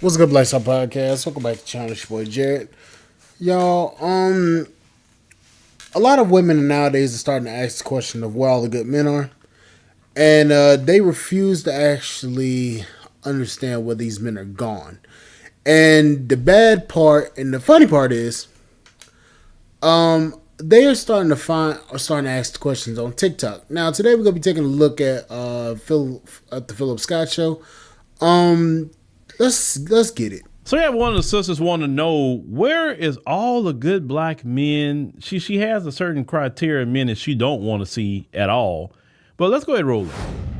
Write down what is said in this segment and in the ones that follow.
What's good, Lifestyle Podcast? Welcome back to the channel. It's your boy Jared. Y'all, a lot of women nowadays are starting to ask the question of where all the good men are, and they refuse to actually understand where these men are gone. And the bad part and the funny part is, they are starting to ask the questions on TikTok. Now, today we're gonna be taking a look at the Philip Scott show. Let's get it. So yeah, one of the sisters want to know, where is all the good black men? She has a certain criteria of men that she don't want to see at all. But let's go ahead and roll it.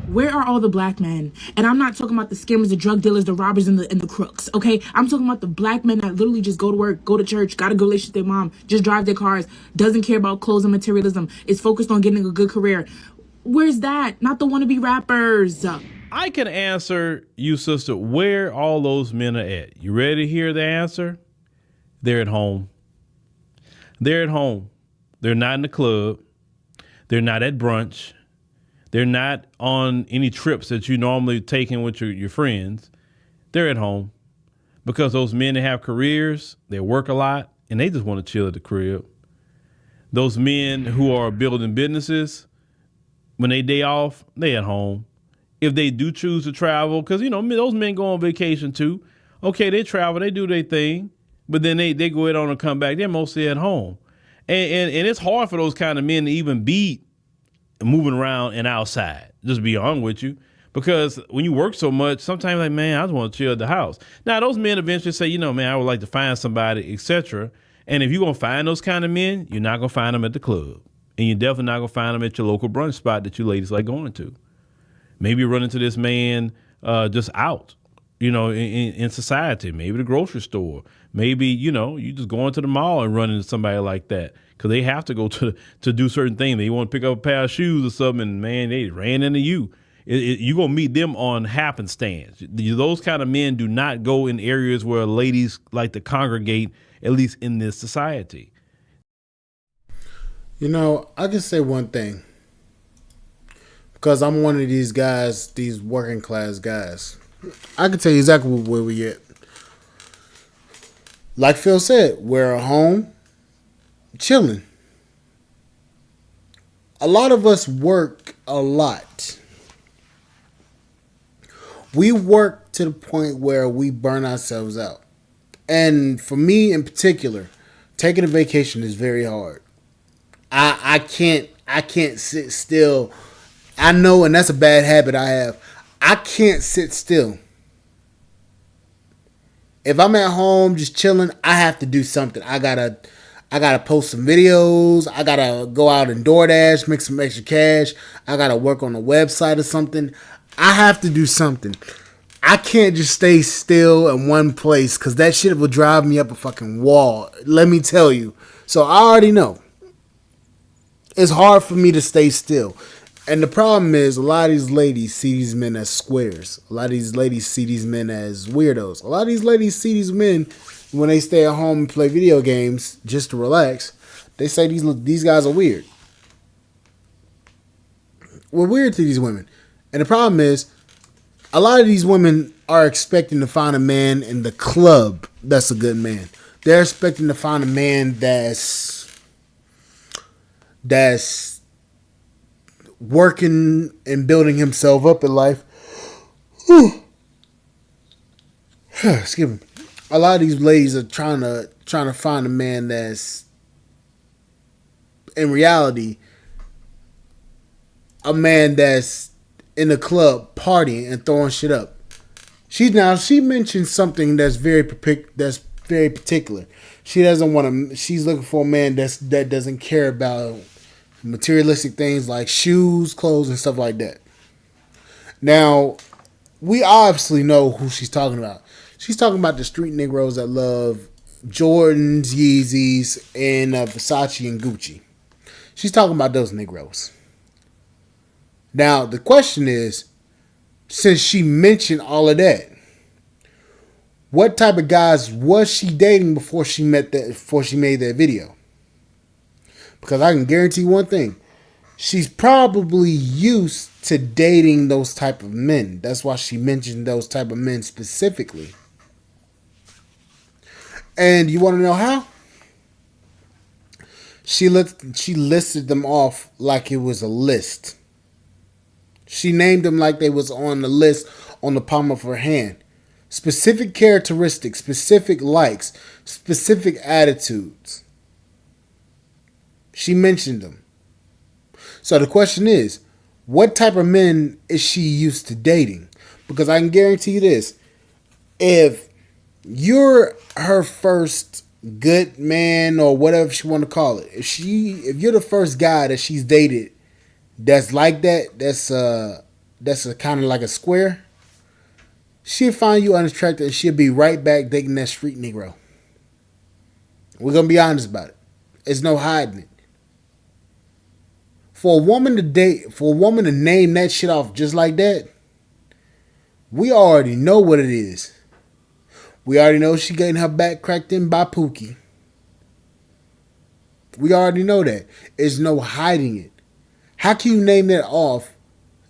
Where are all the black men? And I'm not talking about the scammers, the drug dealers, the robbers, and the crooks, okay? I'm talking about the black men that literally just go to work, go to church, got a good relationship with their mom, just drive their cars, doesn't care about clothes and materialism, is focused on getting a good career. Where's that? Not the wannabe rappers. I can answer you, sister, where all those men are at. You ready to hear the answer? They're at home. They're at home. They're not in the club. They're not at brunch. They're not on any trips that you normally taking with your friends. They're at home because those men that have careers, they work a lot, and they just want to chill at the crib. Those men who are building businesses, when they day off, they at home. If they do choose to travel, because, you know, those men go on vacation too. Okay, they travel, they do their thing, but then they go ahead on and come back. They're mostly at home. And it's hard for those kind of men to even be moving around and outside, just to be honest with you. Because when you work so much, sometimes like, man, I just want to chill at the house. Now, those men eventually say, you know, man, I would like to find somebody, etc. And if you're going to find those kind of men, you're not going to find them at the club. And you're definitely not going to find them at your local brunch spot that you ladies like going to. Maybe run into this man just out, you know, in society. Maybe the grocery store. Maybe, you know, you just go into the mall and run into somebody like that because they have to go to do certain things. They want to pick up a pair of shoes or something, and, man, they ran into you. You're going to meet them on happenstance. Those kind of men do not go in areas where ladies like to congregate, at least in this society. You know, I can say one thing. Because I'm one of these guys, these working class guys. I can tell you exactly where we at. Like Phil said, we're at home, chilling. A lot of us work a lot. We work to the point where we burn ourselves out. And for me in particular, taking a vacation is very hard. I can't sit still. I know, and that's a bad habit I have. I can't sit still. If I'm at home just chilling, I have to do something. I gotta post some videos. I gotta go out and DoorDash, make some extra cash. I gotta work on a website or something. I have to do something. I can't just stay still in one place because that shit will drive me up a fucking wall. Let me tell you. So I already know. It's hard for me to stay still. And the problem is, a lot of these ladies see these men as squares. A lot of these ladies see these men as weirdos. A lot of these ladies see these men, when they stay at home and play video games just to relax, they say these guys are weird. We're weird to these women. And the problem is, a lot of these women are expecting to find a man in the club that's a good man. They're expecting to find a man that's working and building himself up in life. Excuse me. A lot of these ladies are trying to find a man that's, in reality, a man that's in the club partying and throwing shit up. She mentioned something that's very particular. She doesn't want to. She's looking for a man that doesn't care about materialistic things like shoes, clothes, and stuff like that. Now, we obviously know who she's talking about. She's talking about the street Negroes that love Jordans, Yeezys, and Versace and Gucci. She's talking about those Negroes. Now, the question is, since she mentioned all of that, what type of guys was she dating before she made that video? Because I can guarantee one thing. She's probably used to dating those type of men. That's why she mentioned those type of men specifically. And you want to know how? She listed them off like it was a list. She named them like they was on the list on the palm of her hand. Specific characteristics, specific likes, specific attitudes. She mentioned them. So the question is, what type of men is she used to dating? Because I can guarantee you this. If you're her first good man or whatever she want to call it, if you're the first guy that she's dated that's like that, that's a kind of like a square, she'll find you unattractive and she'll be right back dating that street Negro. We're gonna be honest about it. There's no hiding it. For a woman to name that shit off just like that, we already know what it is. We already know she getting her back cracked in by Pookie. We already know that. There's no hiding it. How can you name that off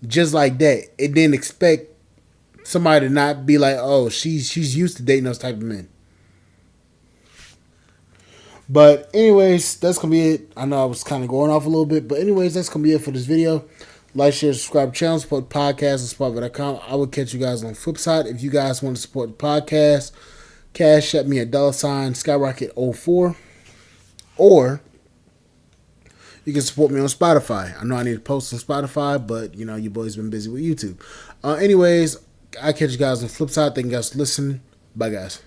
just like that and then expect somebody to not be like, oh, she's used to dating those type of men? But anyways, that's going to be it. I know I was kind of going off a little bit. But anyways, that's going to be it for this video. Like, share, subscribe to the channel, support the podcast, and support.com. I will catch you guys on the flip side. If you guys want to support the podcast, cash at me at $Skyrocket04. Or you can support me on Spotify. I know I need to post on Spotify, but, you know, your boy's been busy with YouTube. Anyways, I'll catch you guys on the flip side. Thank you guys for listening. Bye, guys.